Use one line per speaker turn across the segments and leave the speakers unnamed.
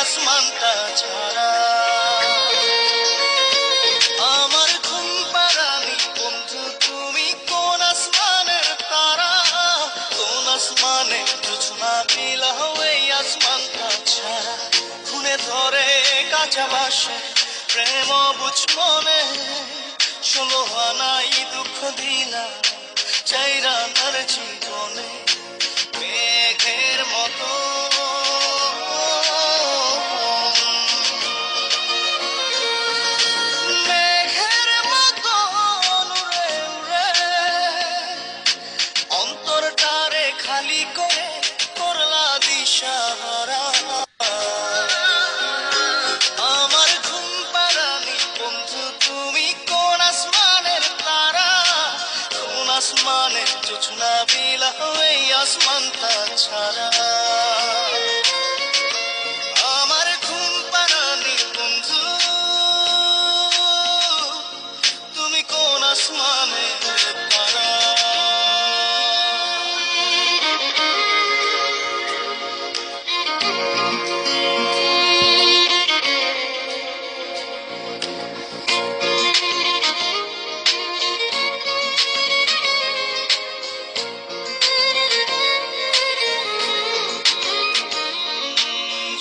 আসমানটা ছাড়া। আমার ঘুম পাড়ানি বন্ধু তুমি কোন আসমানের তারা, কোন আসমানে জোছনা বিলাও এই আসমানটা ছাড়া। খুনে ধরে কাঁচা বাসে প্রেম বুঝ মনে, 16 আনাই দুঃখ দিলা চাইরা তার জীবনে। মেঘের মতো মেঘের মতো উড়ে উড়ে অন্তরটারে খালি করে করলা দিশাহারা। আমার ঘুম পাড়ানি বন্ধু তুমি কোন আসমানের তারা, কোন আসমানে জোছনা বিলাও এই আসমানটা ছাড়া। আমার ঘুম পাড়ানি বন্ধু তুমি কোন আসমানের তারা।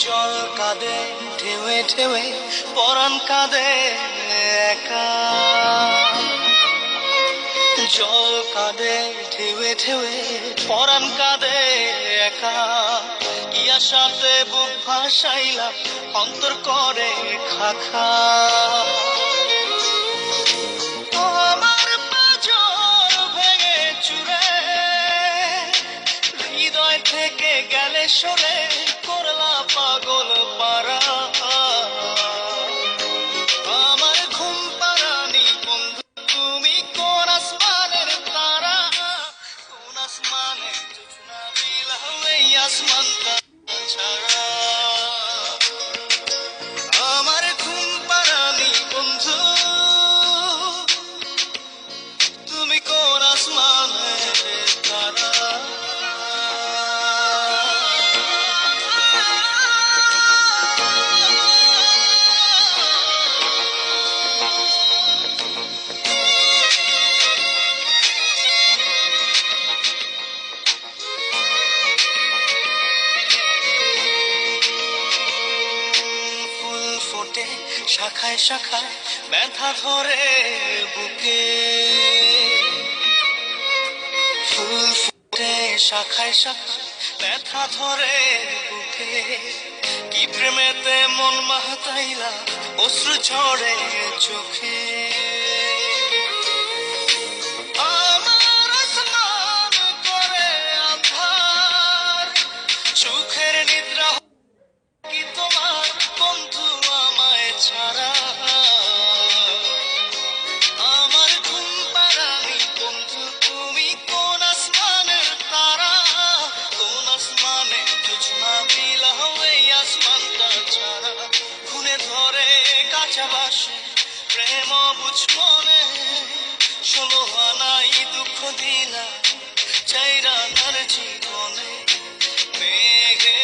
জল কাঁদে ঢেউে ঢেউে পরাণ কাঁদে একা, জল কাঁদে ঢেউে ঢেউে পরাণ কাঁদে একা। কি আশাতে বুক ভাসাইলাম অন্তর করে খাখা। আমার পাঁজর ভেঙে চুরে হৃদয় থেকে গেলে সরে করলা পাগল পারা। আমার ঘুম পাড়ানি বন্ধু তুমি কোন আসমানের তারা, কোন আসমানে জোছনা বিলাও এই আসমানটা ছাড়া। আমার ঘুম পাড়ানি বন্ধু তুমি কোন আসমানের তারা। ফুল ফোটে শাখায় শাখায় ব্যথা ধরে বুকে, ফুল ফুটে শাখায় শাখায় ব্যথা ধরে বুকে। কি প্রেমেতে মন মাতাইলা অশ্রু ঝরে চোখে। আমার আসমান করে আঁধার, সুখের নিদ্রা কি তোমার বন্ধু আমায় ছাড়া। আমার ঘুম পাড়ানি বন্ধু তুমি কোন আসমানের তারা, কোন আসমানে জোছনা বিলাও এই আসমানটা ছাড়া। খুনে ধরে কাঁচা বাসে প্রেম বুঝ মনে, 16 আনাই দুঃখ দিলা চাইরা তার জীবনে। মেঘে